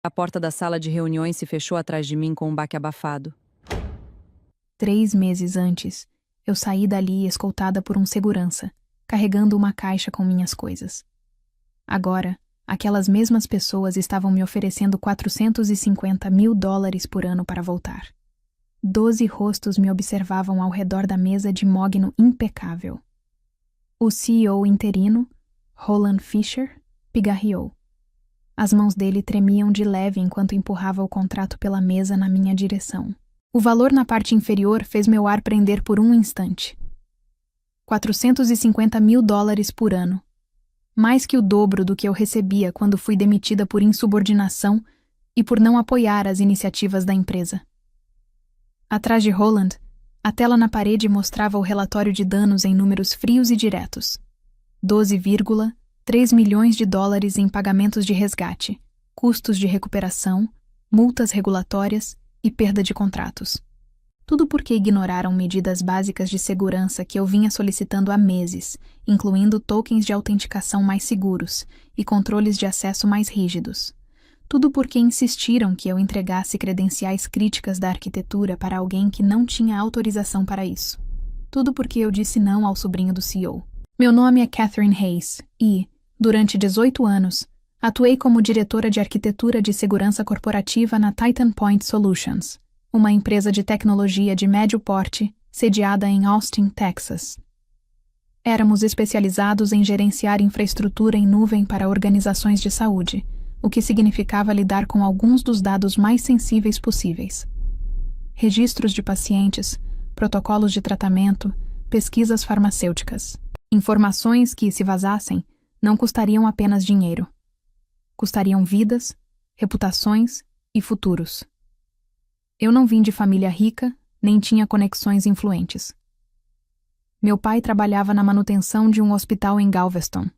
A porta da sala de reuniões se fechou atrás de mim com um baque abafado. 3 meses antes, eu saí dali escoltada por um segurança, carregando uma caixa com minhas coisas. Agora, aquelas mesmas pessoas estavam me oferecendo $450 mil por ano para voltar. 12 rostos me observavam ao redor da mesa de mogno impecável. O CEO interino, Roland Fisher, pigarreou. As mãos dele tremiam de leve enquanto empurrava o contrato pela mesa na minha direção. O valor na parte inferior fez meu ar prender por um instante. $450 mil por ano. Mais que o dobro do que eu recebia quando fui demitida por insubordinação e por não apoiar as iniciativas da empresa. Atrás de Roland, a tela na parede mostrava o relatório de danos em números frios e diretos. 12,3 milhões de dólares em pagamentos de resgate, custos de recuperação, multas regulatórias e perda de contratos. Tudo porque ignoraram medidas básicas de segurança que eu vinha solicitando há meses, incluindo tokens de autenticação mais seguros e controles de acesso mais rígidos. Tudo porque insistiram que eu entregasse credenciais críticas da arquitetura para alguém que não tinha autorização para isso. Tudo porque eu disse não ao sobrinho do CEO. Meu nome é Catherine Hayes e, durante 18 anos, atuei como diretora de arquitetura de segurança corporativa na Titan Point Solutions, uma empresa de tecnologia de médio porte, sediada em Austin, Texas. Éramos especializados em gerenciar infraestrutura em nuvem para organizações de saúde, o que significava lidar com alguns dos dados mais sensíveis possíveis. Registros de pacientes, protocolos de tratamento, pesquisas farmacêuticas. Informações que, se vazassem, não custariam apenas dinheiro. Custariam vidas, reputações e futuros. Eu não vim de família rica, nem tinha conexões influentes. Meu pai trabalhava na manutenção de um hospital em Galveston,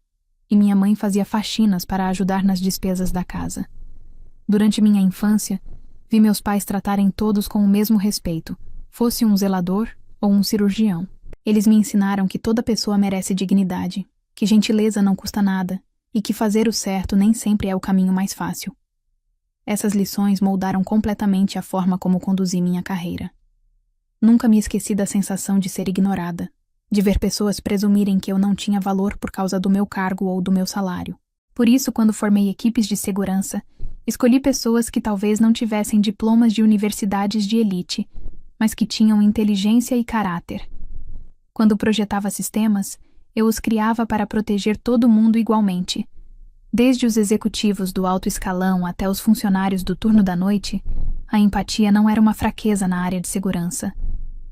e minha mãe fazia faxinas para ajudar nas despesas da casa. Durante minha infância, vi meus pais tratarem todos com o mesmo respeito, fosse um zelador ou um cirurgião. Eles me ensinaram que toda pessoa merece dignidade, que gentileza não custa nada e que fazer o certo nem sempre é o caminho mais fácil. Essas lições moldaram completamente a forma como conduzi minha carreira. Nunca me esqueci da sensação de ser ignorada, de ver pessoas presumirem que eu não tinha valor por causa do meu cargo ou do meu salário. Por isso, quando formei equipes de segurança, escolhi pessoas que talvez não tivessem diplomas de universidades de elite, mas que tinham inteligência e caráter. Quando projetava sistemas, eu os criava para proteger todo mundo igualmente. Desde os executivos do alto escalão até os funcionários do turno da noite, a empatia não era uma fraqueza na área de segurança.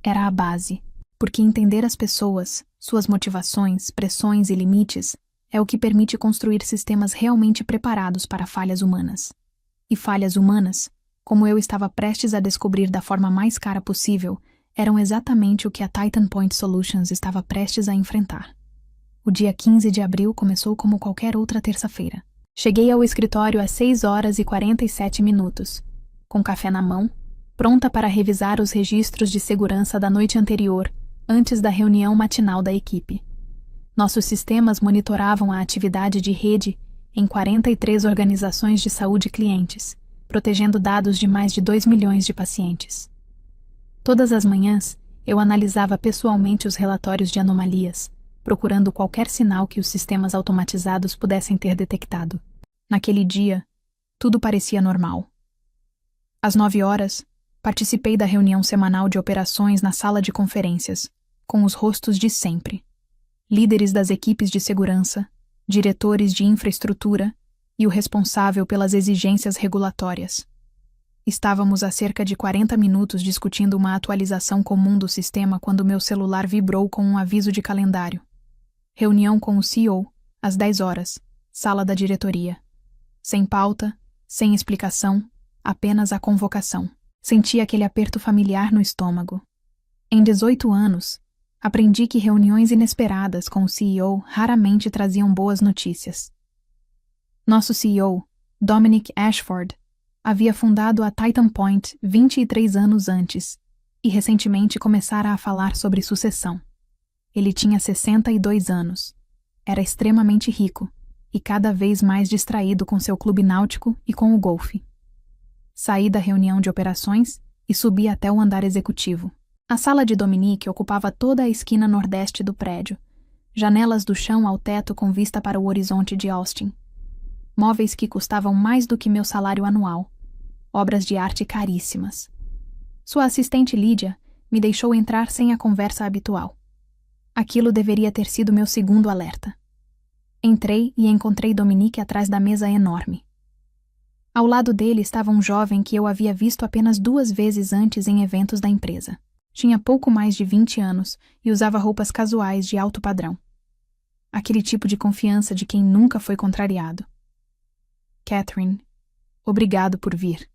Era a base, porque entender as pessoas, suas motivações, pressões e limites é o que permite construir sistemas realmente preparados para falhas humanas. E falhas humanas, como eu estava prestes a descobrir da forma mais cara possível, eram exatamente o que a Titan Point Solutions estava prestes a enfrentar. O dia 15 de abril começou como qualquer outra terça-feira. Cheguei ao escritório às 6h47, com café na mão, pronta para revisar os registros de segurança da noite anterior, antes da reunião matinal da equipe. Nossos sistemas monitoravam a atividade de rede em 43 organizações de saúde clientes, protegendo dados de mais de 2 milhões de pacientes. Todas as manhãs, eu analisava pessoalmente os relatórios de anomalias, procurando qualquer sinal que os sistemas automatizados pudessem ter detectado. Naquele dia, tudo parecia normal. Às 9h, participei da reunião semanal de operações na sala de conferências, com os rostos de sempre. Líderes das equipes de segurança, diretores de infraestrutura e o responsável pelas exigências regulatórias. Estávamos há cerca de 40 minutos discutindo uma atualização comum do sistema quando meu celular vibrou com um aviso de calendário. Reunião com o CEO, às 10h, sala da diretoria. Sem pauta, sem explicação, apenas a convocação. Senti aquele aperto familiar no estômago. Em 18 anos, aprendi que reuniões inesperadas com o CEO raramente traziam boas notícias. Nosso CEO, Dominic Ashford, havia fundado a Titan Point 23 anos antes e recentemente começara a falar sobre sucessão. Ele tinha 62 anos, era extremamente rico e cada vez mais distraído com seu clube náutico e com o golfe. Saí da reunião de operações e subi até o andar executivo. A sala de Dominique ocupava toda a esquina nordeste do prédio, janelas do chão ao teto com vista para o horizonte de Austin. Móveis que custavam mais do que meu salário anual. Obras de arte caríssimas. Sua assistente Lídia me deixou entrar sem a conversa habitual. Aquilo deveria ter sido meu segundo alerta. Entrei e encontrei Dominique atrás da mesa enorme. Ao lado dele estava um jovem que eu havia visto apenas 2 vezes antes em eventos da empresa. Tinha pouco mais de 20 anos e usava roupas casuais de alto padrão. Aquele tipo de confiança de quem nunca foi contrariado. Catherine, obrigado por vir,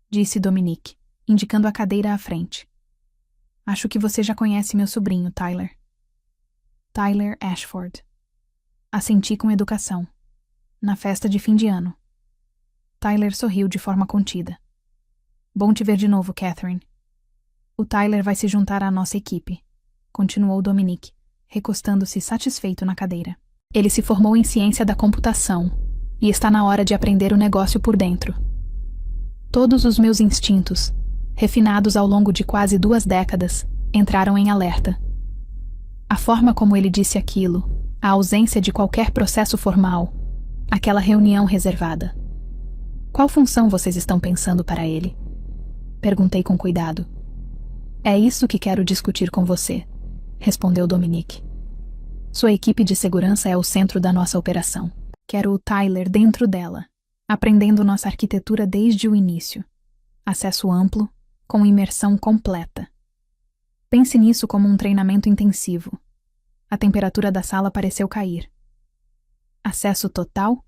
disse Dominique, indicando a cadeira à frente. Acho que você já conhece meu sobrinho, Tyler. Tyler Ashford. Assenti com educação. Na festa de fim de ano. Tyler sorriu de forma contida. Bom te ver de novo, Catherine. O Tyler vai se juntar à nossa equipe, continuou Dominique, recostando-se satisfeito na cadeira. Ele se formou em ciência da computação e está na hora de aprender o negócio por dentro. Todos os meus instintos, refinados ao longo de quase 2 décadas, entraram em alerta. A forma como ele disse aquilo, a ausência de qualquer processo formal, aquela reunião reservada. Qual função vocês estão pensando para ele? Perguntei com cuidado. É isso que quero discutir com você, respondeu Dominique. Sua equipe de segurança é o centro da nossa operação. Quero o Tyler dentro dela, aprendendo nossa arquitetura desde o início. Acesso amplo, com imersão completa. Pense nisso como um treinamento intensivo. A temperatura da sala pareceu cair. Acesso total?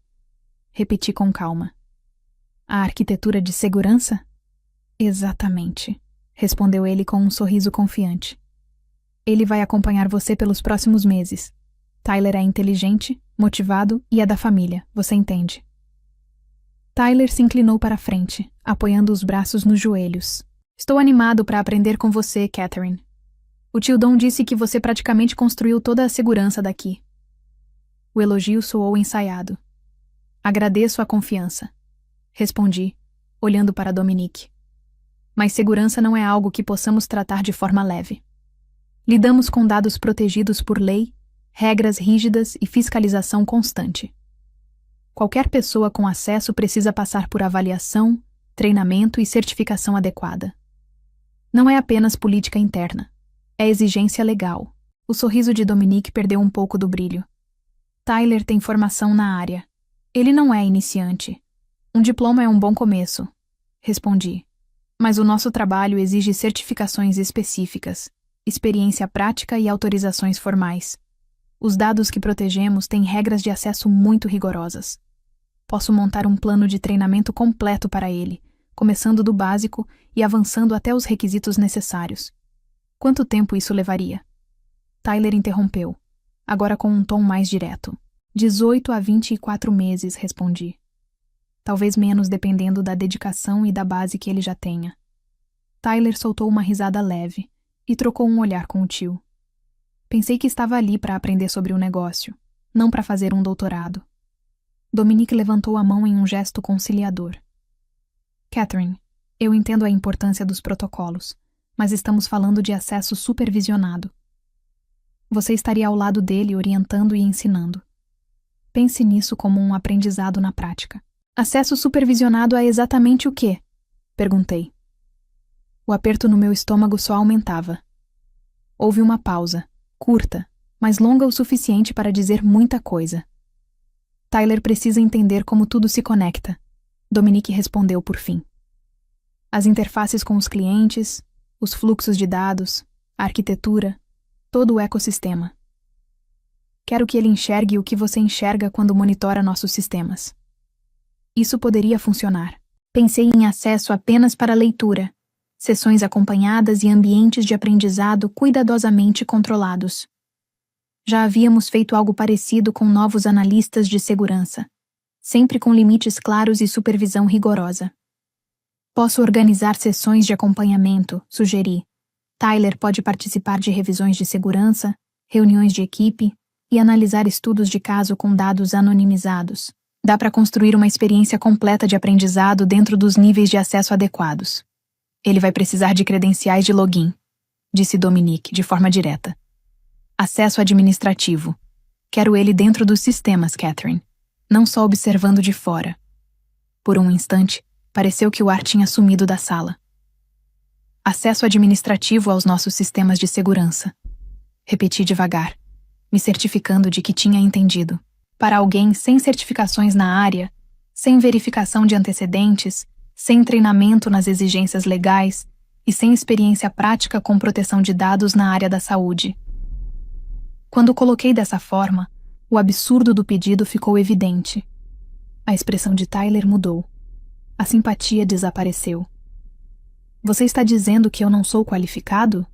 Repeti com calma. A arquitetura de segurança? Exatamente, respondeu ele com um sorriso confiante. Ele vai acompanhar você pelos próximos meses. Tyler é inteligente, motivado e é da família, você entende. Tyler se inclinou para a frente, apoiando os braços nos joelhos. Estou animado para aprender com você, Catherine. O tio Don disse que você praticamente construiu toda a segurança daqui. O elogio soou ensaiado. Agradeço a confiança. Respondi, olhando para Dominique. Mas segurança não é algo que possamos tratar de forma leve. Lidamos com dados protegidos por lei, regras rígidas e fiscalização constante. Qualquer pessoa com acesso precisa passar por avaliação, treinamento e certificação adequada. Não é apenas política interna, é exigência legal. O sorriso de Dominique perdeu um pouco do brilho. Tyler tem formação na área. Ele não é iniciante. Um diploma é um bom começo, respondi. Mas o nosso trabalho exige certificações específicas, experiência prática e autorizações formais. Os dados que protegemos têm regras de acesso muito rigorosas. Posso montar um plano de treinamento completo para ele, começando do básico e avançando até os requisitos necessários. Quanto tempo isso levaria? Tyler interrompeu, agora com um tom mais direto. 18 a 24 meses, respondi. Talvez menos dependendo da dedicação e da base que ele já tenha. Tyler soltou uma risada leve e trocou um olhar com o tio. Pensei que estava ali para aprender sobre o negócio, não para fazer um doutorado. Dominique levantou a mão em um gesto conciliador. Catherine, eu entendo a importância dos protocolos, mas estamos falando de acesso supervisionado. Você estaria ao lado dele orientando e ensinando. Pense nisso como um aprendizado na prática. Acesso supervisionado a exatamente o quê? Perguntei. O aperto no meu estômago só aumentava. Houve uma pausa, curta, mas longa o suficiente para dizer muita coisa. Tyler precisa entender como tudo se conecta. Dominique respondeu por fim. As interfaces com os clientes, os fluxos de dados, a arquitetura, todo o ecossistema. Quero que ele enxergue o que você enxerga quando monitora nossos sistemas. Isso poderia funcionar. Pensei em acesso apenas para leitura, sessões acompanhadas e ambientes de aprendizado cuidadosamente controlados. Já havíamos feito algo parecido com novos analistas de segurança, sempre com limites claros e supervisão rigorosa. Posso organizar sessões de acompanhamento, sugeri. Tyler pode participar de revisões de segurança, reuniões de equipe e analisar estudos de caso com dados anonimizados. Dá para construir uma experiência completa de aprendizado dentro dos níveis de acesso adequados. Ele vai precisar de credenciais de login, disse Dominique de forma direta. Acesso administrativo. Quero ele dentro dos sistemas, Catherine, não só observando de fora. Por um instante, pareceu que o ar tinha sumido da sala. Acesso administrativo aos nossos sistemas de segurança. Repeti devagar, me certificando de que tinha entendido. Para alguém sem certificações na área, sem verificação de antecedentes, sem treinamento nas exigências legais e sem experiência prática com proteção de dados na área da saúde. Quando coloquei dessa forma, o absurdo do pedido ficou evidente. A expressão de Tyler mudou. A simpatia desapareceu. Você está dizendo que eu não sou qualificado?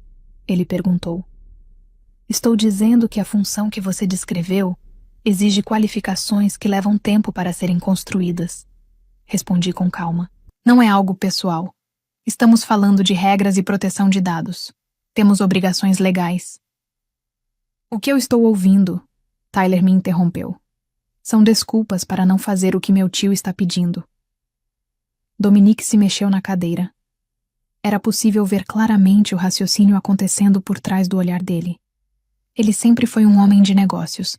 Ele perguntou. Estou dizendo que a função que você descreveu exige qualificações que levam tempo para serem construídas. Respondi com calma. Não é algo pessoal. Estamos falando de regras e proteção de dados. Temos obrigações legais. O que eu estou ouvindo? Tyler me interrompeu. São desculpas para não fazer o que meu tio está pedindo. Dominique se mexeu na cadeira. Era possível ver claramente o raciocínio acontecendo por trás do olhar dele. Ele sempre foi um homem de negócios,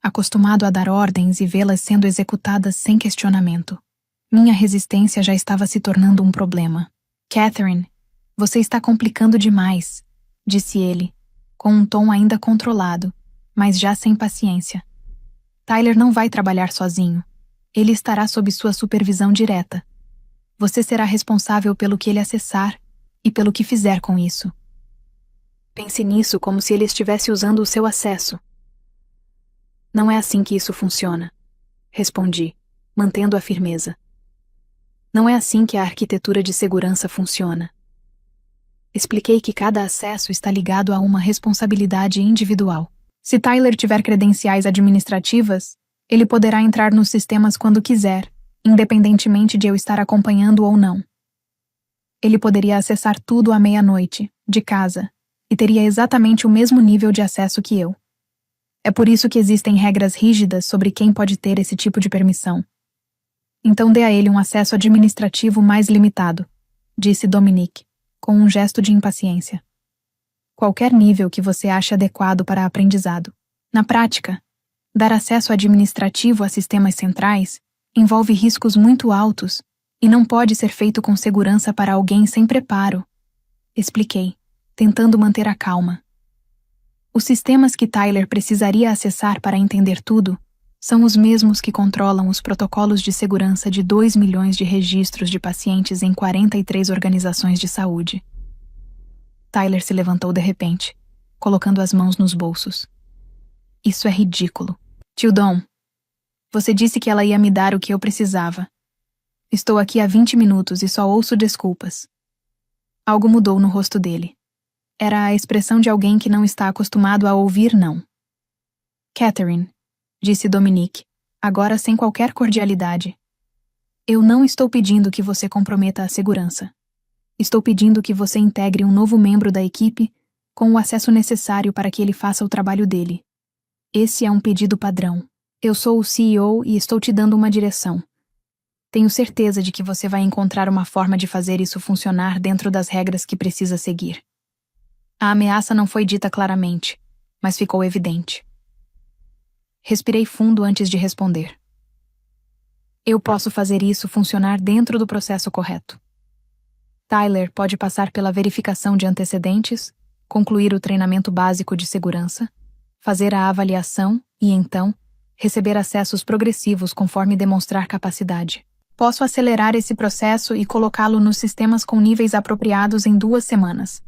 acostumado a dar ordens e vê-las sendo executadas sem questionamento. Minha resistência já estava se tornando um problema. Catherine, você está complicando demais, disse ele, com um tom ainda controlado, mas já sem paciência. Tyler não vai trabalhar sozinho. Ele estará sob sua supervisão direta. Você será responsável pelo que ele acessar e pelo que fizer com isso. Pense nisso como se ele estivesse usando o seu acesso. Não é assim que isso funciona, respondi, mantendo a firmeza. Não é assim que a arquitetura de segurança funciona. Expliquei que cada acesso está ligado a uma responsabilidade individual. Se Tyler tiver credenciais administrativas, ele poderá entrar nos sistemas quando quiser, independentemente de eu estar acompanhando ou não. Ele poderia acessar tudo à meia-noite, de casa, e teria exatamente o mesmo nível de acesso que eu. É por isso que existem regras rígidas sobre quem pode ter esse tipo de permissão. Então dê a ele um acesso administrativo mais limitado, disse Dominique, com um gesto de impaciência. Qualquer nível que você ache adequado para aprendizado. Na prática, dar acesso administrativo a sistemas centrais envolve riscos muito altos e não pode ser feito com segurança para alguém sem preparo. Expliquei, tentando manter a calma. Os sistemas que Tyler precisaria acessar para entender tudo são os mesmos que controlam os protocolos de segurança de 2 milhões de registros de pacientes em 43 organizações de saúde. Tyler se levantou de repente, colocando as mãos nos bolsos. Isso é ridículo. Tio Dom, você disse que ela ia me dar o que eu precisava. Estou aqui há 20 minutos e só ouço desculpas. Algo mudou no rosto dele. Era a expressão de alguém que não está acostumado a ouvir não. Catherine, disse Dominique, agora sem qualquer cordialidade. Eu não estou pedindo que você comprometa a segurança. Estou pedindo que você integre um novo membro da equipe com o acesso necessário para que ele faça o trabalho dele. Esse é um pedido padrão. Eu sou o CEO e estou te dando uma direção. Tenho certeza de que você vai encontrar uma forma de fazer isso funcionar dentro das regras que precisa seguir. A ameaça não foi dita claramente, mas ficou evidente. Respirei fundo antes de responder. Eu posso fazer isso funcionar dentro do processo correto. Tyler pode passar pela verificação de antecedentes, concluir o treinamento básico de segurança, fazer a avaliação e, então, receber acessos progressivos conforme demonstrar capacidade. Posso acelerar esse processo e colocá-lo nos sistemas com níveis apropriados em 2 semanas.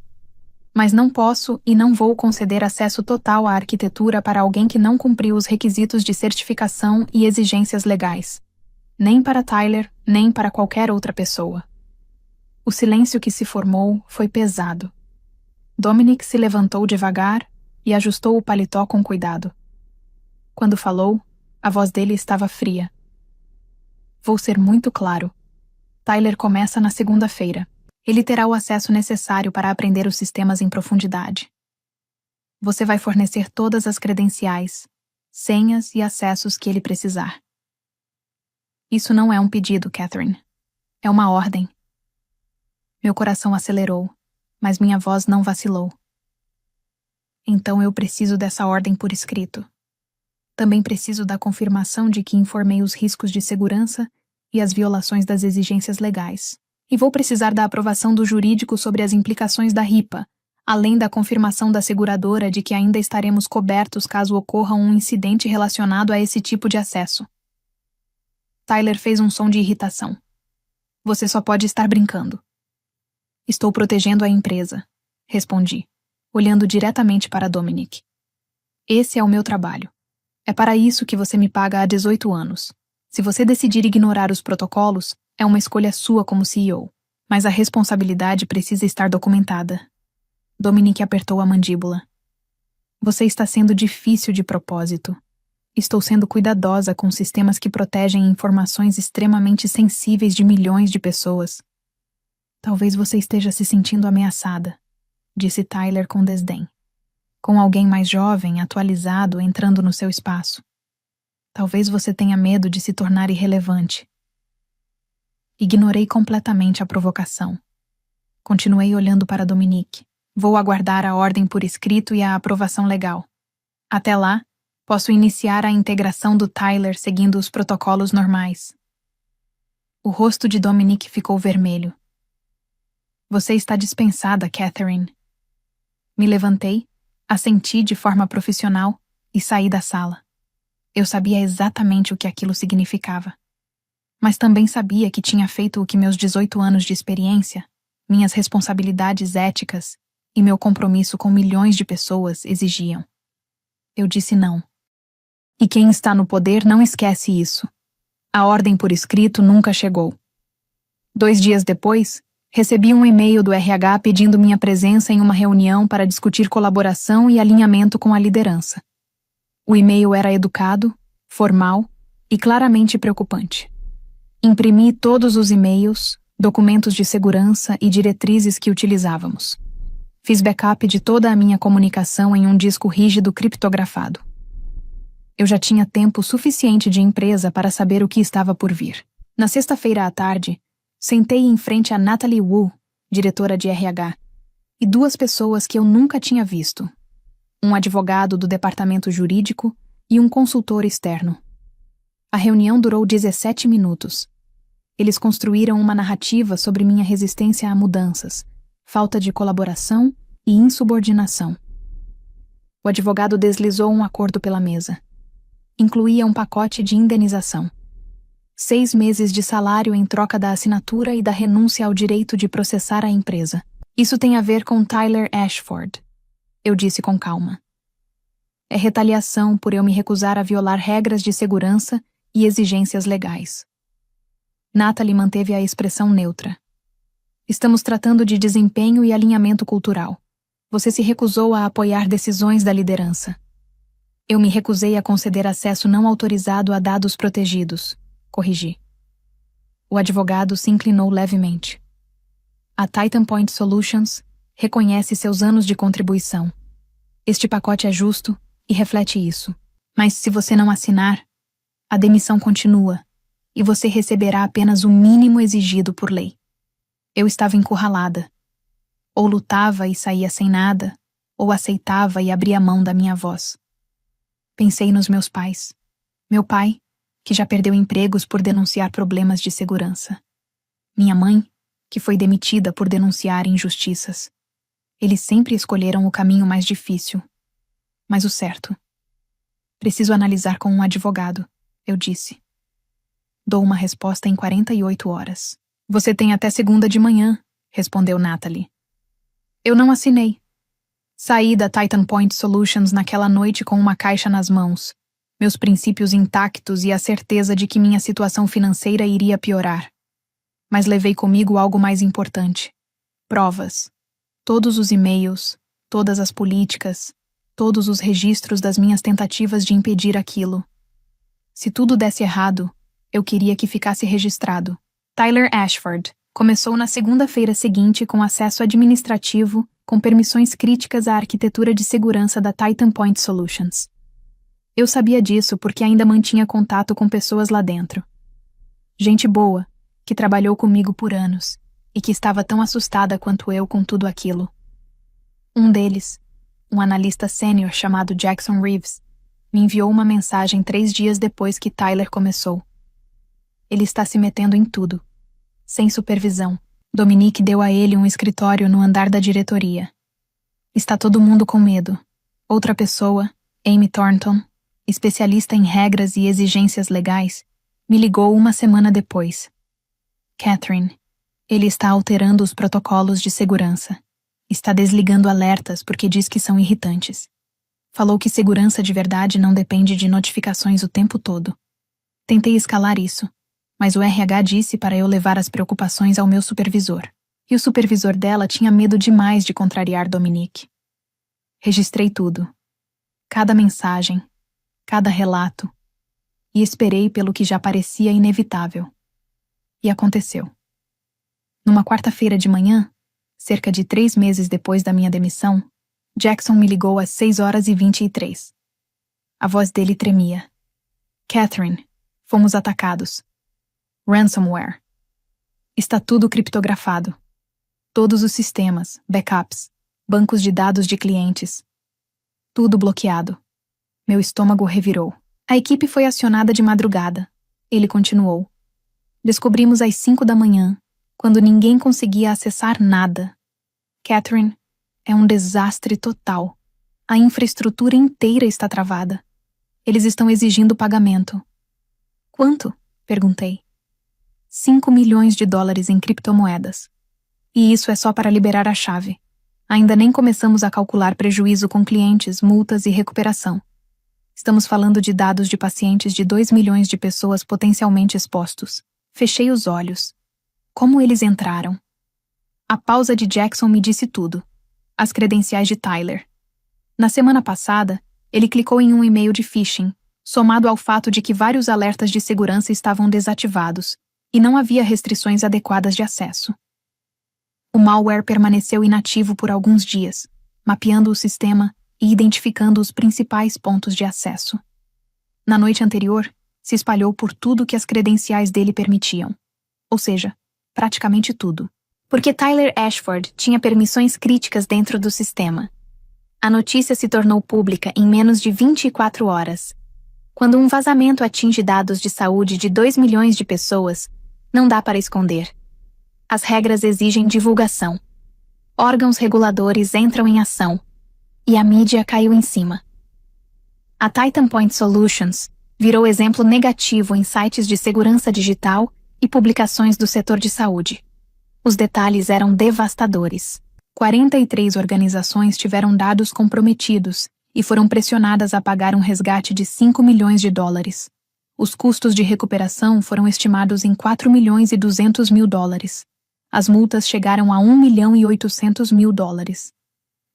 Mas não posso e não vou conceder acesso total à arquitetura para alguém que não cumpriu os requisitos de certificação e exigências legais. Nem para Tyler, nem para qualquer outra pessoa. O silêncio que se formou foi pesado. Dominique se levantou devagar e ajustou o paletó com cuidado. Quando falou, a voz dele estava fria. Vou ser muito claro. Tyler começa na segunda-feira. Ele terá o acesso necessário para aprender os sistemas em profundidade. Você vai fornecer todas as credenciais, senhas e acessos que ele precisar. Isso não é um pedido, Catherine. É uma ordem. Meu coração acelerou, mas minha voz não vacilou. Então eu preciso dessa ordem por escrito. Também preciso da confirmação de que informei os riscos de segurança e as violações das exigências legais. E vou precisar da aprovação do jurídico sobre as implicações da RIPA, além da confirmação da seguradora de que ainda estaremos cobertos caso ocorra um incidente relacionado a esse tipo de acesso. Tyler fez um som de irritação. Você só pode estar brincando. Estou protegendo a empresa, respondi, olhando diretamente para Dominic. Esse é o meu trabalho. É para isso que você me paga há 18 anos. Se você decidir ignorar os protocolos, é uma escolha sua como CEO, mas a responsabilidade precisa estar documentada. Dominic apertou a mandíbula. Você está sendo difícil de propósito. Estou sendo cuidadosa com sistemas que protegem informações extremamente sensíveis de milhões de pessoas. Talvez você esteja se sentindo ameaçada, disse Tyler com desdém. Com alguém mais jovem, atualizado, entrando no seu espaço. Talvez você tenha medo de se tornar irrelevante. Ignorei completamente a provocação. Continuei olhando para Dominic. Vou aguardar a ordem por escrito e a aprovação legal. Até lá, posso iniciar a integração do Tyler seguindo os protocolos normais. O rosto de Dominic ficou vermelho. Você está dispensada, Catherine. Me levantei, assenti de forma profissional e saí da sala. Eu sabia exatamente o que aquilo significava. Mas também sabia que tinha feito o que meus 18 anos de experiência, minhas responsabilidades éticas e meu compromisso com milhões de pessoas exigiam. Eu disse não. E quem está no poder não esquece isso. A ordem por escrito nunca chegou. 2 dias depois, recebi um e-mail do RH pedindo minha presença em uma reunião para discutir colaboração e alinhamento com a liderança. O e-mail era educado, formal e claramente preocupante. Imprimi todos os e-mails, documentos de segurança e diretrizes que utilizávamos. Fiz backup de toda a minha comunicação em um disco rígido criptografado. Eu já tinha tempo suficiente de empresa para saber o que estava por vir. Na sexta-feira à tarde, sentei em frente a Natalie Wu, diretora de RH, e 2 pessoas que eu nunca tinha visto. Um advogado do departamento jurídico e um consultor externo. A reunião durou 17 minutos. Eles construíram uma narrativa sobre minha resistência a mudanças, falta de colaboração e insubordinação. O advogado deslizou um acordo pela mesa. Incluía um pacote de indenização. 6 meses de salário em troca da assinatura e da renúncia ao direito de processar a empresa. Isso tem a ver com Tyler Ashford, eu disse com calma. É retaliação por eu me recusar a violar regras de segurança e exigências legais. Natalie manteve a expressão neutra. Estamos tratando de desempenho e alinhamento cultural. Você se recusou a apoiar decisões da liderança. Eu me recusei a conceder acesso não autorizado a dados protegidos, corrigi. O advogado se inclinou levemente. A Titan Point Solutions reconhece seus anos de contribuição. Este pacote é justo e reflete isso. Mas se você não assinar, a demissão continua e você receberá apenas o mínimo exigido por lei. Eu estava encurralada. Ou lutava e saía sem nada, ou aceitava e abria mão da minha voz. Pensei nos meus pais. Meu pai, que já perdeu empregos por denunciar problemas de segurança. Minha mãe, que foi demitida por denunciar injustiças. Eles sempre escolheram o caminho mais difícil. Mas o certo. Preciso analisar com um advogado, eu disse. Dou uma resposta em 48 horas. Você tem até segunda de manhã, respondeu Natalie. Eu não assinei. Saí da Titan Point Solutions naquela noite com uma caixa nas mãos, meus princípios intactos e a certeza de que minha situação financeira iria piorar. Mas levei comigo algo mais importante. Provas. Todos os e-mails, todas as políticas, todos os registros das minhas tentativas de impedir aquilo. Se tudo desse errado, eu queria que ficasse registrado. Tyler Ashford começou na segunda-feira seguinte com acesso administrativo, com permissões críticas à arquitetura de segurança da Titan Point Solutions. Eu sabia disso porque ainda mantinha contato com pessoas lá dentro. Gente boa, que trabalhou comigo por anos e que estava tão assustada quanto eu com tudo aquilo. Um deles, um analista sênior chamado Jackson Reeves, me enviou uma mensagem 3 dias depois que Tyler começou. Ele está se metendo em tudo. Sem supervisão, Dominique deu a ele um escritório no andar da diretoria. Está todo mundo com medo. Outra pessoa, Amy Thornton, especialista em regras e exigências legais, me ligou uma semana depois. Catherine, ele está alterando os protocolos de segurança. Está desligando alertas porque diz que são irritantes. Falou que segurança de verdade não depende de notificações o tempo todo. Tentei escalar isso, mas o RH disse para eu levar as preocupações ao meu supervisor. E o supervisor dela tinha medo demais de contrariar Dominique. Registrei tudo. Cada mensagem, cada relato, e esperei pelo que já parecia inevitável. E aconteceu. Numa quarta-feira de manhã, cerca de 3 meses depois da minha demissão, Jackson me ligou às 6h23. A voz dele tremia. Catherine, fomos atacados. Ransomware. Está tudo criptografado. Todos os sistemas, backups, bancos de dados de clientes. Tudo bloqueado. Meu estômago revirou. A equipe foi acionada de madrugada. Ele continuou. Descobrimos às 5 da manhã, quando ninguém conseguia acessar nada. Catherine, é um desastre total. A infraestrutura inteira está travada. Eles estão exigindo pagamento. Quanto? Perguntei. 5 milhões de dólares em criptomoedas. E isso é só para liberar a chave. Ainda nem começamos a calcular prejuízo com clientes, multas e recuperação. Estamos falando de dados de pacientes de 2 milhões de pessoas potencialmente expostos. Fechei os olhos. Como eles entraram? A pausa de Jackson me disse tudo. As credenciais de Tyler. Na semana passada, ele clicou em um e-mail de phishing, somado ao fato de que vários alertas de segurança estavam desativados e não havia restrições adequadas de acesso. O malware permaneceu inativo por alguns dias, mapeando o sistema e identificando os principais pontos de acesso. Na noite anterior, se espalhou por tudo que as credenciais dele permitiam. Ou seja, praticamente tudo. Porque Tyler Ashford tinha permissões críticas dentro do sistema. A notícia se tornou pública em menos de 24 horas. Quando um vazamento atinge dados de saúde de 2 milhões de pessoas, não dá para esconder. As regras exigem divulgação. Órgãos reguladores entram em ação. E a mídia caiu em cima. A Titan Point Solutions virou exemplo negativo em sites de segurança digital e publicações do setor de saúde. Os detalhes eram devastadores. 43 organizações tiveram dados comprometidos e foram pressionadas a pagar um resgate de 5 milhões de dólares. Os custos de recuperação foram estimados em 4 milhões e 200 mil dólares. As multas chegaram a 1 milhão e 800 mil dólares.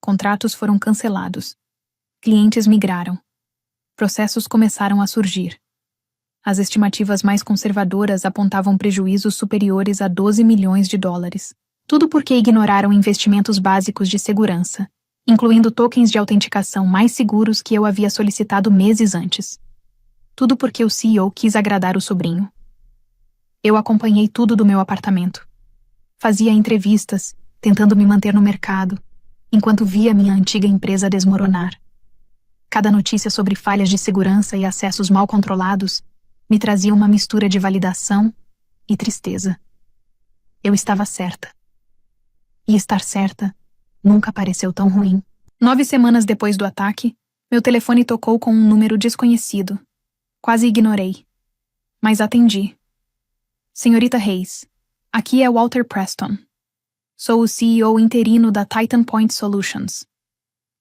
Contratos foram cancelados. Clientes migraram. Processos começaram a surgir. As estimativas mais conservadoras apontavam prejuízos superiores a 12 milhões de dólares. Tudo porque ignoraram investimentos básicos de segurança, incluindo tokens de autenticação mais seguros que eu havia solicitado meses antes. Tudo porque o CEO quis agradar o sobrinho. Eu acompanhei tudo do meu apartamento. Fazia entrevistas, tentando me manter no mercado, enquanto via minha antiga empresa desmoronar. Cada notícia sobre falhas de segurança e acessos mal controlados me trazia uma mistura de validação e tristeza. Eu estava certa. E estar certa nunca pareceu tão ruim. 9 semanas depois do ataque, meu telefone tocou com um número desconhecido. Quase ignorei. Mas atendi. Senhorita Hayes, aqui é Walter Preston. Sou o CEO interino da Titan Point Solutions.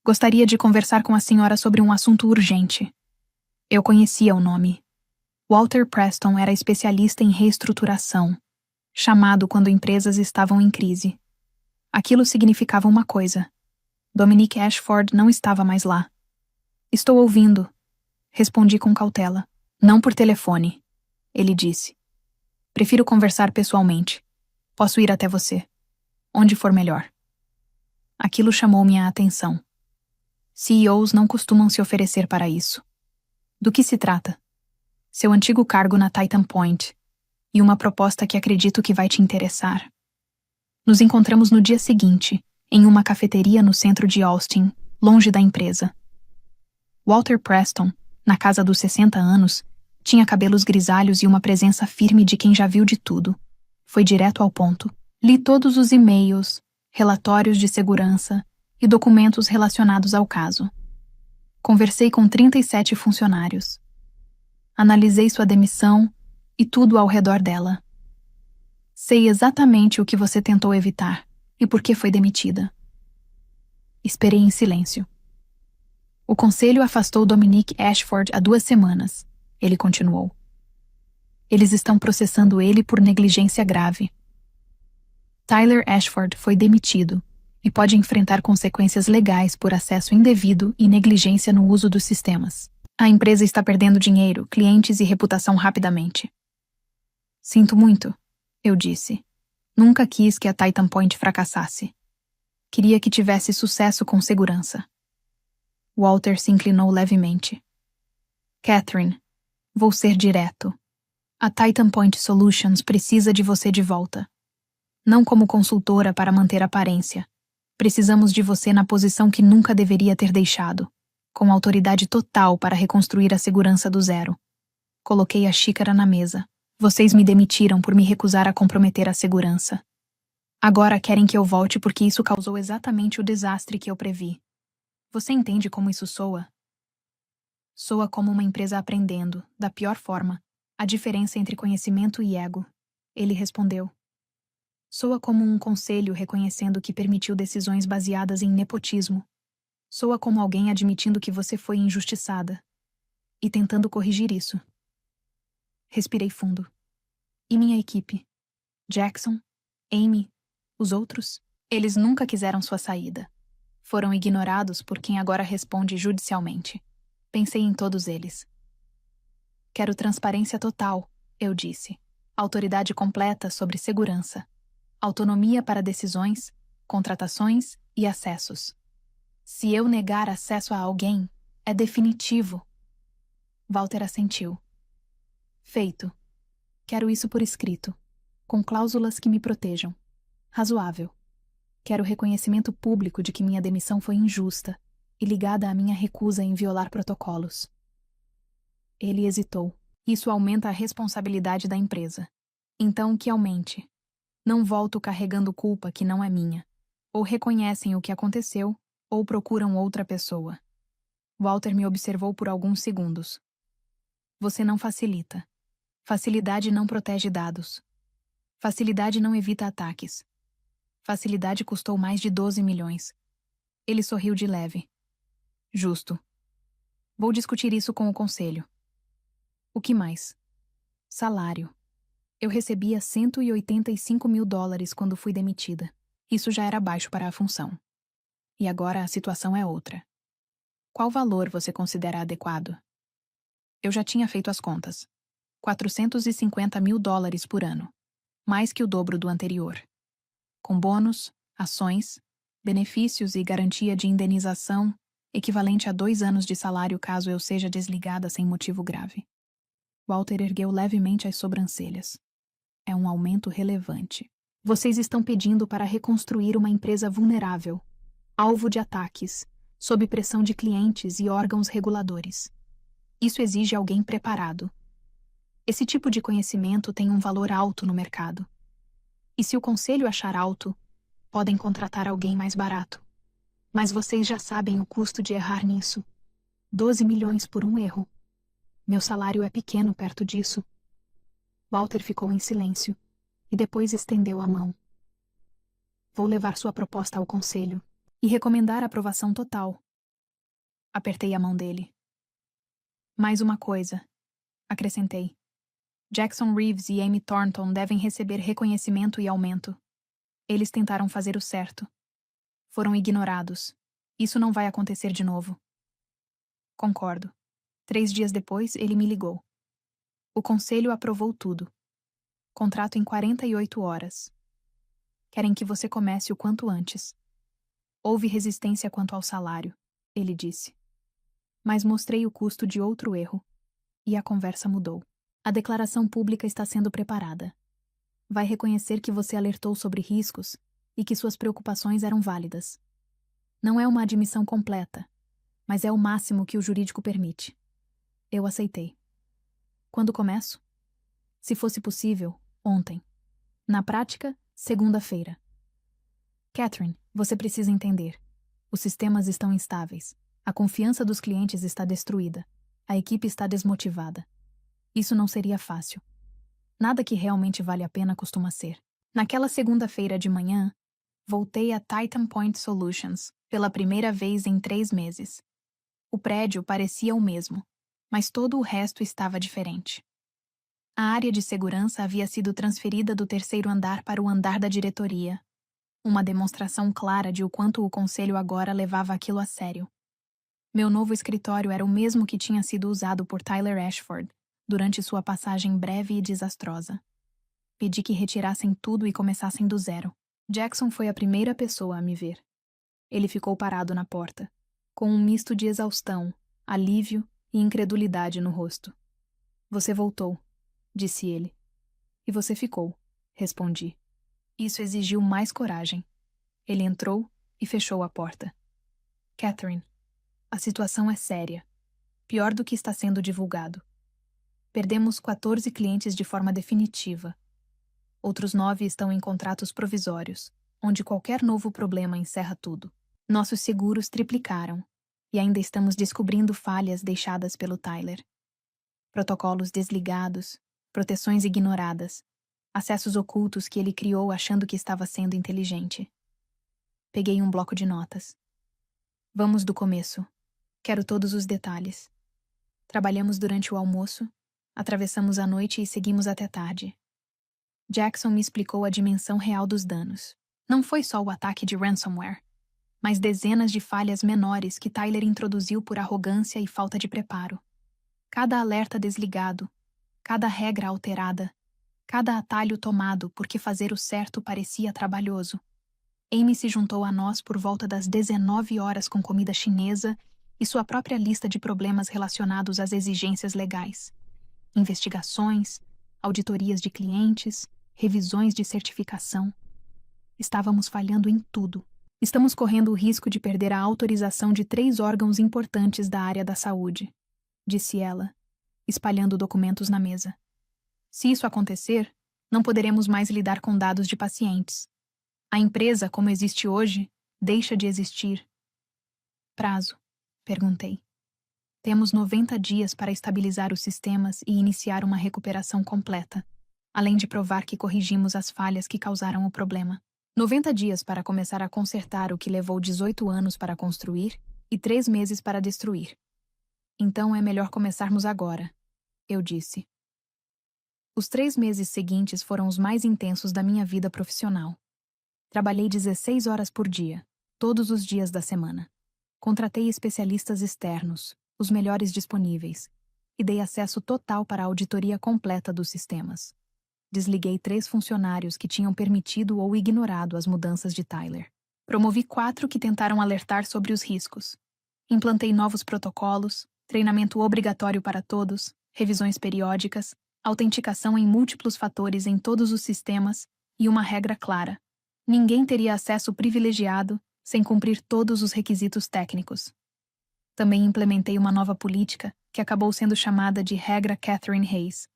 Gostaria de conversar com a senhora sobre um assunto urgente. Eu conhecia o nome. Walter Preston era especialista em reestruturação, chamado quando empresas estavam em crise. Aquilo significava uma coisa. Dominique Ashford não estava mais lá. Estou ouvindo. Respondi com cautela. Não por telefone, ele disse. Prefiro conversar pessoalmente. Posso ir até você. Onde for melhor. Aquilo chamou minha atenção. CEOs não costumam se oferecer para isso. Do que se trata? Seu antigo cargo na Titan Point e uma proposta que acredito que vai te interessar. Nos encontramos no dia seguinte, em uma cafeteria no centro de Austin, longe da empresa. Walter Preston, na casa dos 60 anos, tinha cabelos grisalhos e uma presença firme de quem já viu de tudo. Foi direto ao ponto. Li todos os e-mails, relatórios de segurança e documentos relacionados ao caso. Conversei com 37 funcionários. Analisei sua demissão e tudo ao redor dela. Sei exatamente o que você tentou evitar e por que foi demitida. Esperei em silêncio. O conselho afastou Dominic Ashford há 2 semanas. Ele continuou. Eles estão processando ele por negligência grave. Tyler Ashford foi demitido e pode enfrentar consequências legais por acesso indevido e negligência no uso dos sistemas. A empresa está perdendo dinheiro, clientes e reputação rapidamente. Sinto muito, eu disse. Nunca quis que a Titan Point fracassasse. Queria que tivesse sucesso com segurança. Walter se inclinou levemente. Catherine, vou ser direto. A Titan Point Solutions precisa de você de volta. Não como consultora para manter aparência. Precisamos de você na posição que nunca deveria ter deixado, com autoridade total para reconstruir a segurança do zero. Coloquei a xícara na mesa. Vocês me demitiram por me recusar a comprometer a segurança. Agora querem que eu volte porque isso causou exatamente o desastre que eu previ. Você entende como isso soa? Soa como uma empresa aprendendo, da pior forma, a diferença entre conhecimento e ego. Ele respondeu. Soa como um conselho reconhecendo que permitiu decisões baseadas em nepotismo. Soa como alguém admitindo que você foi injustiçada e tentando corrigir isso. Respirei fundo. E minha equipe? Jackson? Amy? Os outros? Eles nunca quiseram sua saída. Foram ignorados por quem agora responde judicialmente. Pensei em todos eles. Quero transparência total, eu disse. Autoridade completa sobre segurança. Autonomia para decisões, contratações e acessos. Se eu negar acesso a alguém, é definitivo. Walter assentiu. Feito. Quero isso por escrito, com cláusulas que me protejam. Razoável. Quero reconhecimento público de que minha demissão foi injusta e ligada à minha recusa em violar protocolos. Ele hesitou. Isso aumenta a responsabilidade da empresa. Então que aumente. Não volto carregando culpa que não é minha. Ou reconhecem o que aconteceu, ou procuram outra pessoa. Walter me observou por alguns segundos. Você não facilita. Facilidade não protege dados. Facilidade não evita ataques. Facilidade custou mais de 12 milhões. Ele sorriu de leve. Justo. Vou discutir isso com o conselho. O que mais? Salário. Eu recebia $185 mil quando fui demitida. Isso já era baixo para a função. E agora a situação é outra. Qual valor você considera adequado? Eu já tinha feito as contas. $450 mil por ano. Mais que o dobro do anterior. Com bônus, ações, benefícios e garantia de indenização, equivalente a 2 anos de salário caso eu seja desligada sem motivo grave. Walter ergueu levemente as sobrancelhas. É um aumento relevante. Vocês estão pedindo para reconstruir uma empresa vulnerável, alvo de ataques, sob pressão de clientes e órgãos reguladores. Isso exige alguém preparado. Esse tipo de conhecimento tem um valor alto no mercado. E se o conselho achar alto, podem contratar alguém mais barato. Mas vocês já sabem o custo de errar nisso. 12 milhões por um erro. Meu salário é pequeno perto disso. Walter ficou em silêncio e depois estendeu a mão. Vou levar sua proposta ao conselho e recomendar aprovação total. Apertei a mão dele. Mais uma coisa, acrescentei. Jackson Reeves e Amy Thornton devem receber reconhecimento e aumento. Eles tentaram fazer o certo. Foram ignorados. Isso não vai acontecer de novo. Concordo. 3 dias depois, ele me ligou. O conselho aprovou tudo. Contrato em 48 horas. Querem que você comece o quanto antes. Houve resistência quanto ao salário, ele disse. Mas mostrei o custo de outro erro. E a conversa mudou. A declaração pública está sendo preparada. Vai reconhecer que você alertou sobre riscos e que suas preocupações eram válidas. Não é uma admissão completa, mas é o máximo que o jurídico permite. Eu aceitei. Quando começo? Se fosse possível, ontem. Na prática, segunda-feira. Catherine, você precisa entender. Os sistemas estão instáveis. A confiança dos clientes está destruída. A equipe está desmotivada. Isso não seria fácil. Nada que realmente vale a pena costuma ser. Naquela segunda-feira de manhã, voltei a Titan Point Solutions pela primeira vez em 3 meses. O prédio parecia o mesmo, mas todo o resto estava diferente. A área de segurança havia sido transferida do 3º andar para o andar da diretoria. Uma demonstração clara de o quanto o conselho agora levava aquilo a sério. Meu novo escritório era o mesmo que tinha sido usado por Tyler Ashford durante sua passagem breve e desastrosa. Pedi que retirassem tudo e começassem do zero. Jackson foi a primeira pessoa a me ver. Ele ficou parado na porta, com um misto de exaustão, alívio e incredulidade no rosto. Você voltou, disse ele. E você ficou, respondi. Isso exigiu mais coragem. Ele entrou e fechou a porta. Catherine, a situação é séria. Pior do que está sendo divulgado. Perdemos 14 clientes de forma definitiva. Outros 9 estão em contratos provisórios, onde qualquer novo problema encerra tudo. Nossos seguros triplicaram, e ainda estamos descobrindo falhas deixadas pelo Tyler. Protocolos desligados, proteções ignoradas, acessos ocultos que ele criou achando que estava sendo inteligente. Peguei um bloco de notas. Vamos do começo. Quero todos os detalhes. Trabalhamos durante o almoço, atravessamos a noite e seguimos até tarde. Jackson me explicou a dimensão real dos danos. Não foi só o ataque de ransomware, mas dezenas de falhas menores que Tyler introduziu por arrogância e falta de preparo. Cada alerta desligado, cada regra alterada, cada atalho tomado porque fazer o certo parecia trabalhoso. Amy se juntou a nós por volta das 19 horas com comida chinesa e sua própria lista de problemas relacionados às exigências legais. Investigações, auditorias de clientes, revisões de certificação. Estávamos falhando em tudo. Estamos correndo o risco de perder a autorização de 3 órgãos importantes da área da saúde, disse ela, espalhando documentos na mesa. Se isso acontecer, não poderemos mais lidar com dados de pacientes. A empresa, como existe hoje, deixa de existir. Prazo? Perguntei. Temos 90 dias para estabilizar os sistemas e iniciar uma recuperação completa, além de provar que corrigimos as falhas que causaram o problema. 90 dias para começar a consertar o que levou 18 anos para construir e 3 meses para destruir. Então é melhor começarmos agora, eu disse. Os 3 meses seguintes foram os mais intensos da minha vida profissional. Trabalhei 16 horas por dia, todos os dias da semana. Contratei especialistas externos, os melhores disponíveis, e dei acesso total para a auditoria completa dos sistemas. Desliguei 3 funcionários que tinham permitido ou ignorado as mudanças de Tyler. Promovi 4 que tentaram alertar sobre os riscos. Implantei novos protocolos, treinamento obrigatório para todos, revisões periódicas, autenticação em múltiplos fatores em todos os sistemas e uma regra clara. Ninguém teria acesso privilegiado sem cumprir todos os requisitos técnicos. Também implementei uma nova política que acabou sendo chamada de Regra Catherine Hayes,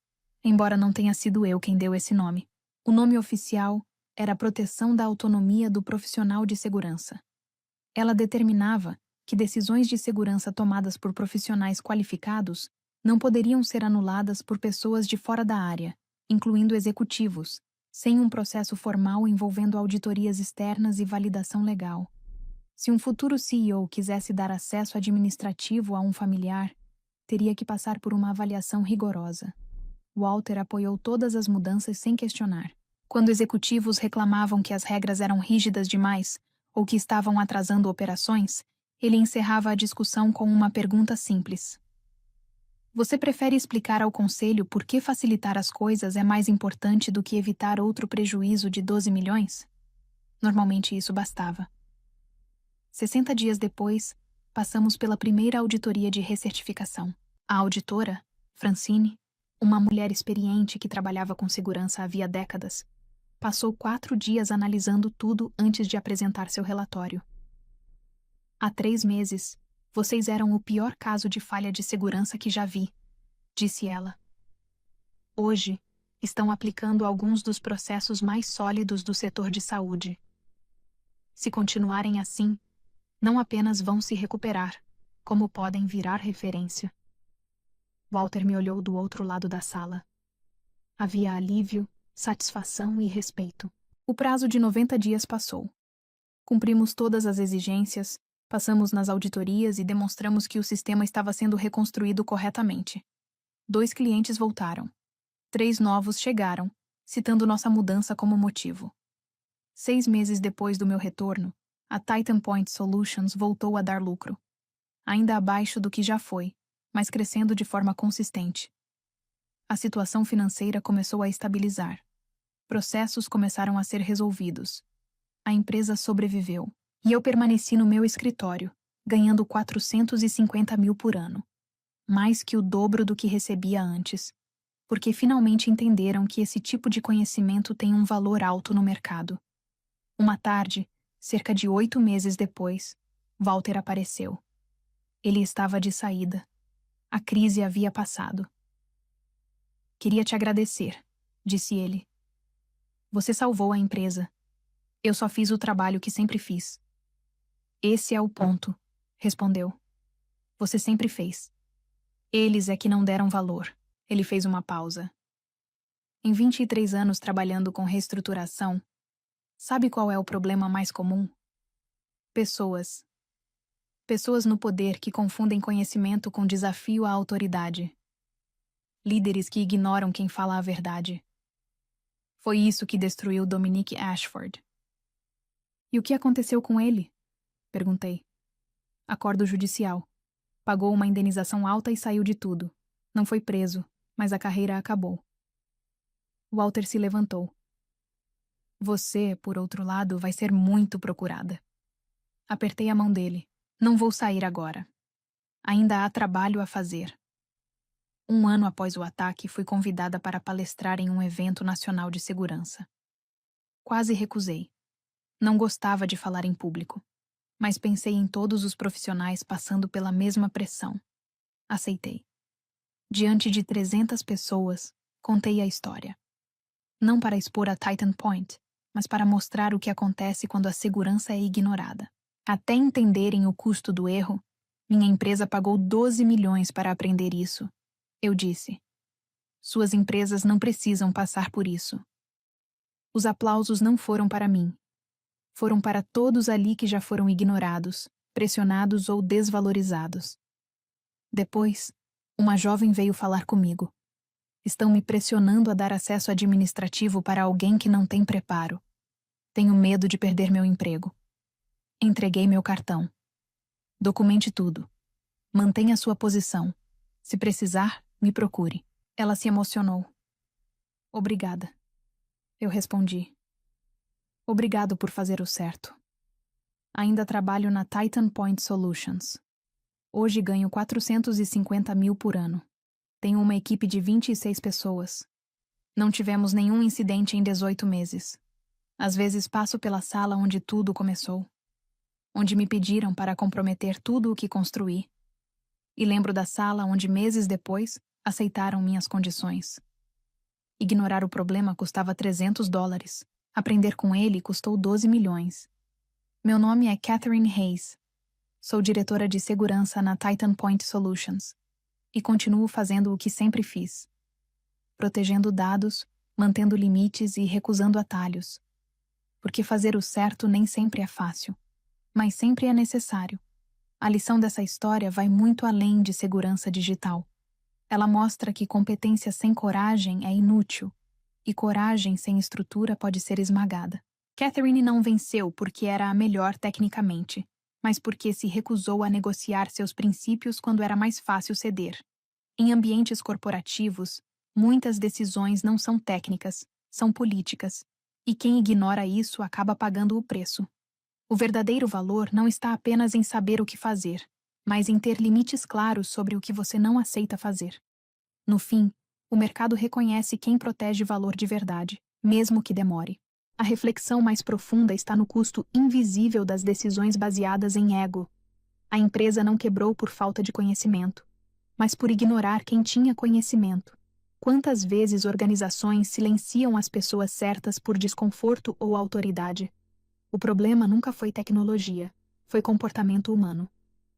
embora não tenha sido eu quem deu esse nome. O nome oficial era Proteção da Autonomia do Profissional de Segurança. Ela determinava que decisões de segurança tomadas por profissionais qualificados não poderiam ser anuladas por pessoas de fora da área, incluindo executivos, sem um processo formal envolvendo auditorias externas e validação legal. Se um futuro CEO quisesse dar acesso administrativo a um familiar, teria que passar por uma avaliação rigorosa. Walter apoiou todas as mudanças sem questionar. Quando executivos reclamavam que as regras eram rígidas demais ou que estavam atrasando operações, ele encerrava a discussão com uma pergunta simples. Você prefere explicar ao conselho por que facilitar as coisas é mais importante do que evitar outro prejuízo de 12 milhões? Normalmente isso bastava. 60 dias depois, passamos pela primeira auditoria de recertificação. A auditora, Francine, Uma mulher experiente que trabalhava com segurança havia décadas, passou 4 dias analisando tudo antes de apresentar seu relatório. Há 3 meses, vocês eram o pior caso de falha de segurança que já vi, disse ela. Hoje, estão aplicando alguns dos processos mais sólidos do setor de saúde. Se continuarem assim, não apenas vão se recuperar, como podem virar referência. Walter me olhou do outro lado da sala. Havia alívio, satisfação e respeito. O prazo de 90 dias passou. Cumprimos todas as exigências, passamos nas auditorias e demonstramos que o sistema estava sendo reconstruído corretamente. 2 clientes voltaram. 3 novos chegaram, citando nossa mudança como motivo. 6 meses depois do meu retorno, a Titan Point Solutions voltou a dar lucro. Ainda abaixo do que já foi, mas crescendo de forma consistente. A situação financeira começou a estabilizar. Processos começaram a ser resolvidos. A empresa sobreviveu, e eu permaneci no meu escritório, ganhando 450 mil por ano. Mais que o dobro do que recebia antes, porque finalmente entenderam que esse tipo de conhecimento tem um valor alto no mercado. Uma tarde, cerca de 8 meses depois, Walter apareceu. Ele estava de saída. A crise havia passado. Queria te agradecer, disse ele. Você salvou a empresa. Eu só fiz o trabalho que sempre fiz. Esse é o ponto, respondeu. Você sempre fez. Eles é que não deram valor. Ele fez uma pausa. Em 23 anos trabalhando com reestruturação, sabe qual é o problema mais comum? Pessoas. Pessoas no poder que confundem conhecimento com desafio à autoridade. Líderes que ignoram quem fala a verdade. Foi isso que destruiu Dominic Ashford. E o que aconteceu com ele? Perguntei. Acordo judicial. Pagou uma indenização alta e saiu de tudo. Não foi preso, mas a carreira acabou. Walter se levantou. Você, por outro lado, vai ser muito procurada. Apertei a mão dele. Não vou sair agora. Ainda há trabalho a fazer. 1 ano após o ataque, fui convidada para palestrar em um evento nacional de segurança. Quase recusei. Não gostava de falar em público, mas pensei em todos os profissionais passando pela mesma pressão. Aceitei. Diante de 300 pessoas, contei a história. Não para expor a Titan Point, mas para mostrar o que acontece quando a segurança é ignorada. Até entenderem o custo do erro, minha empresa pagou 12 milhões para aprender isso. Eu disse. Suas empresas não precisam passar por isso. Os aplausos não foram para mim. Foram para todos ali que já foram ignorados, pressionados ou desvalorizados. Depois, uma jovem veio falar comigo. Estão me pressionando a dar acesso administrativo para alguém que não tem preparo. Tenho medo de perder meu emprego. Entreguei meu cartão. Documente tudo. Mantenha sua posição. Se precisar, me procure. Ela se emocionou. Obrigada. Eu respondi. Obrigado por fazer o certo. Ainda trabalho na Titan Point Solutions. Hoje ganho 450 mil por ano. Tenho uma equipe de 26 pessoas. Não tivemos nenhum incidente em 18 meses. Às vezes passo pela sala onde tudo começou. Onde me pediram para comprometer tudo o que construí. E lembro da sala onde meses depois aceitaram minhas condições. Ignorar o problema custava $300. Aprender com ele custou 12 milhões. Meu nome é Catherine Hayes. Sou diretora de segurança na Titan Point Solutions. E continuo fazendo o que sempre fiz. Protegendo dados, mantendo limites e recusando atalhos. Porque fazer o certo nem sempre é fácil. Mas sempre é necessário. A lição dessa história vai muito além de segurança digital. Ela mostra que competência sem coragem é inútil, e coragem sem estrutura pode ser esmagada. Catherine não venceu porque era a melhor tecnicamente, mas porque se recusou a negociar seus princípios quando era mais fácil ceder. Em ambientes corporativos, muitas decisões não são técnicas, são políticas, e quem ignora isso acaba pagando o preço. O verdadeiro valor não está apenas em saber o que fazer, mas em ter limites claros sobre o que você não aceita fazer. No fim, O mercado reconhece quem protege valor de verdade, mesmo que demore. A reflexão mais profunda está no custo invisível das decisões baseadas em ego. A empresa não quebrou por falta de conhecimento, mas por ignorar quem tinha conhecimento. Quantas vezes organizações silenciam as pessoas certas por desconforto ou autoridade? O problema nunca foi tecnologia, foi comportamento humano.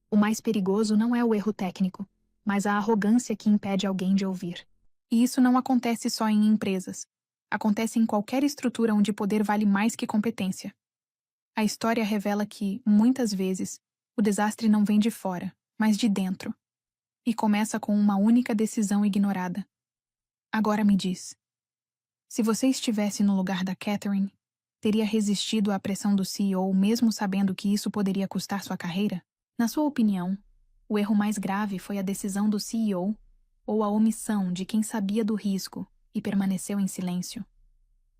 O mais perigoso não é o erro técnico, mas a arrogância que impede alguém de ouvir. E isso não acontece só em empresas. Acontece em qualquer estrutura onde poder vale mais que competência. A história revela que, muitas vezes, o desastre não vem de fora, mas de dentro. E começa com uma única decisão ignorada. Agora me diz. Se você estivesse no lugar da Catherine, teria resistido à pressão do CEO mesmo sabendo que isso poderia custar sua carreira? Na sua opinião, o erro mais grave foi a decisão do CEO ou a omissão de quem sabia do risco e permaneceu em silêncio?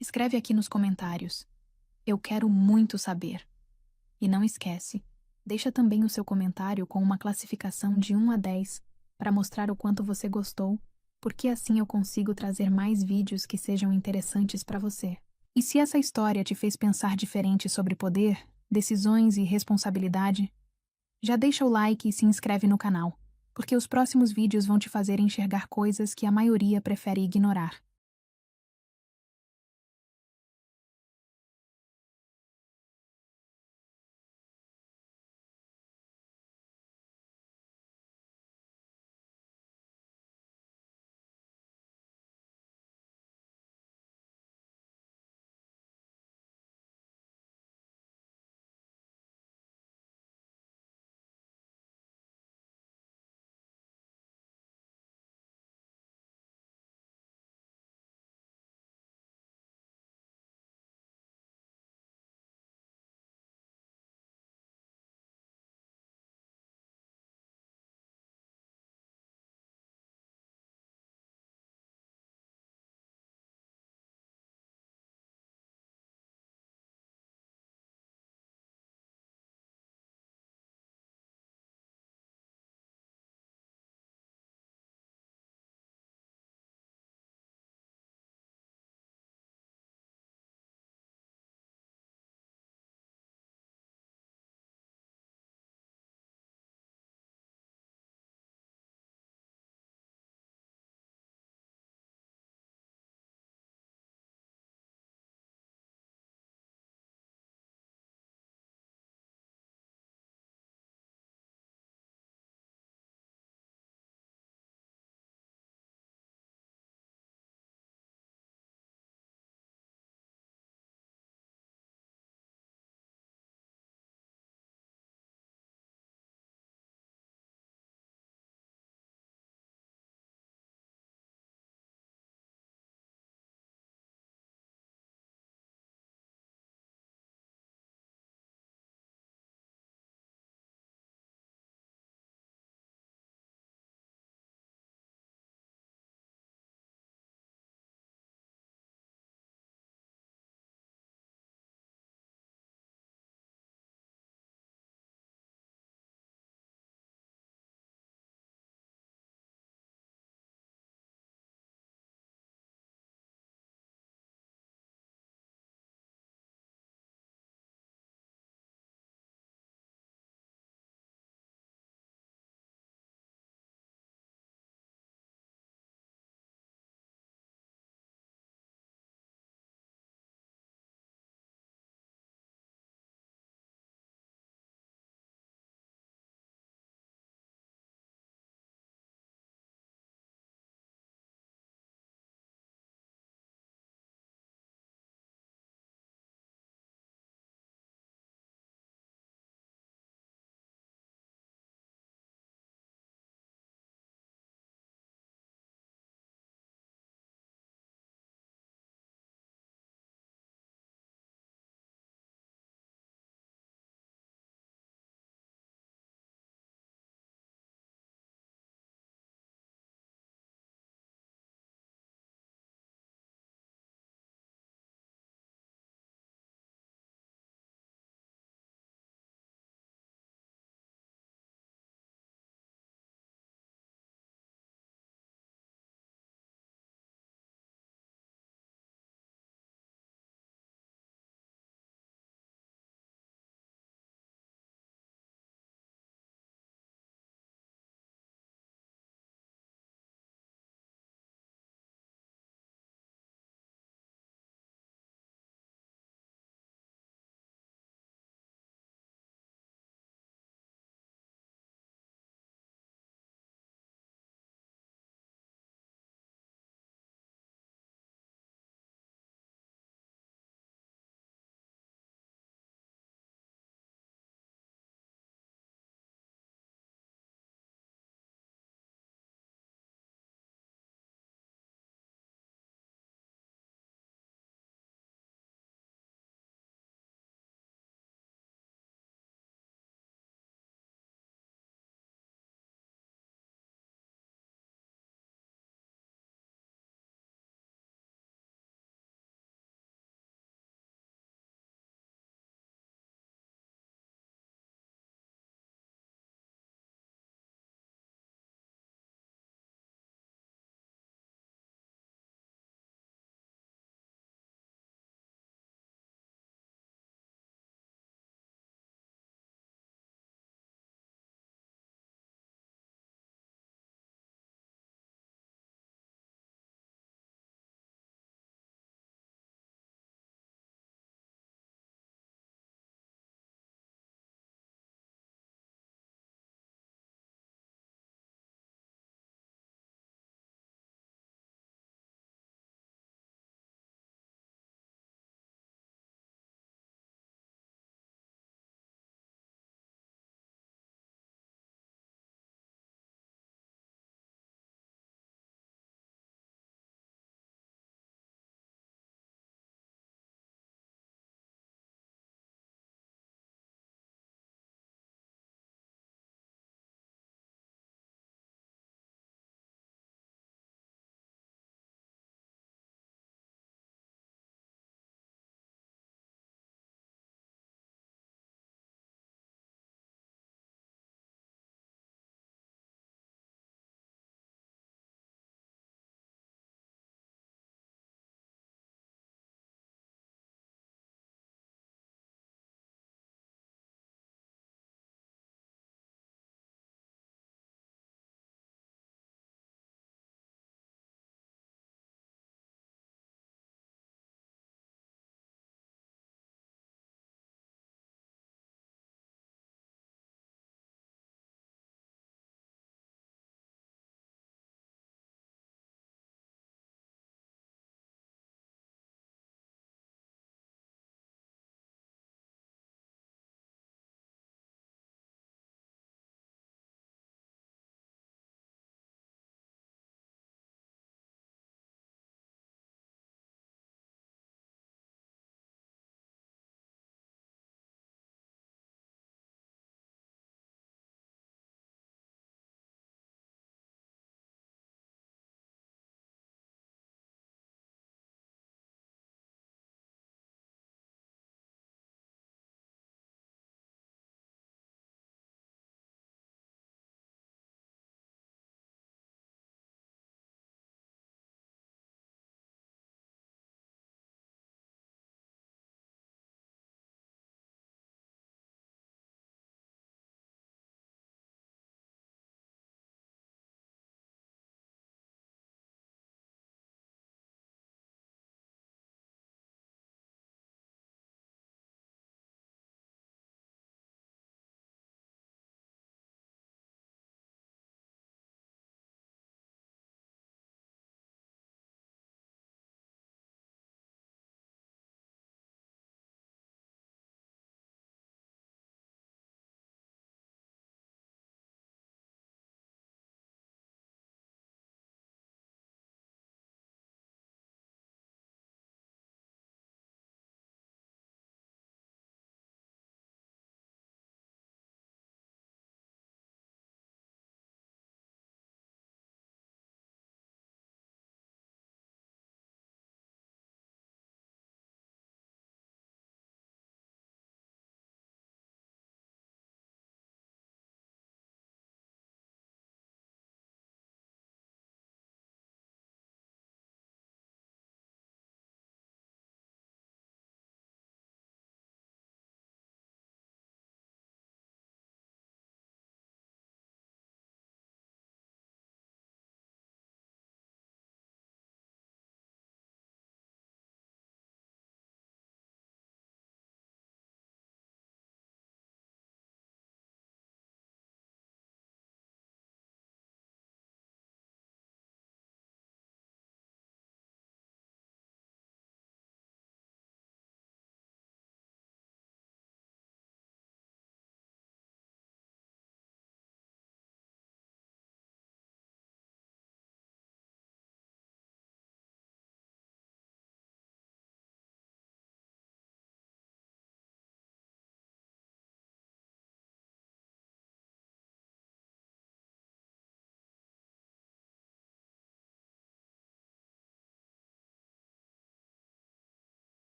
Escreve aqui nos comentários. Eu quero muito saber. E não esquece, deixa também o seu comentário com uma classificação de 1 a 10 para mostrar o quanto você gostou, porque assim eu consigo trazer mais vídeos que sejam interessantes para você. E se essa história te fez pensar diferente sobre poder, decisões e responsabilidade, já deixa o like e se inscreve no canal, porque os próximos vídeos vão te fazer enxergar coisas que a maioria prefere ignorar.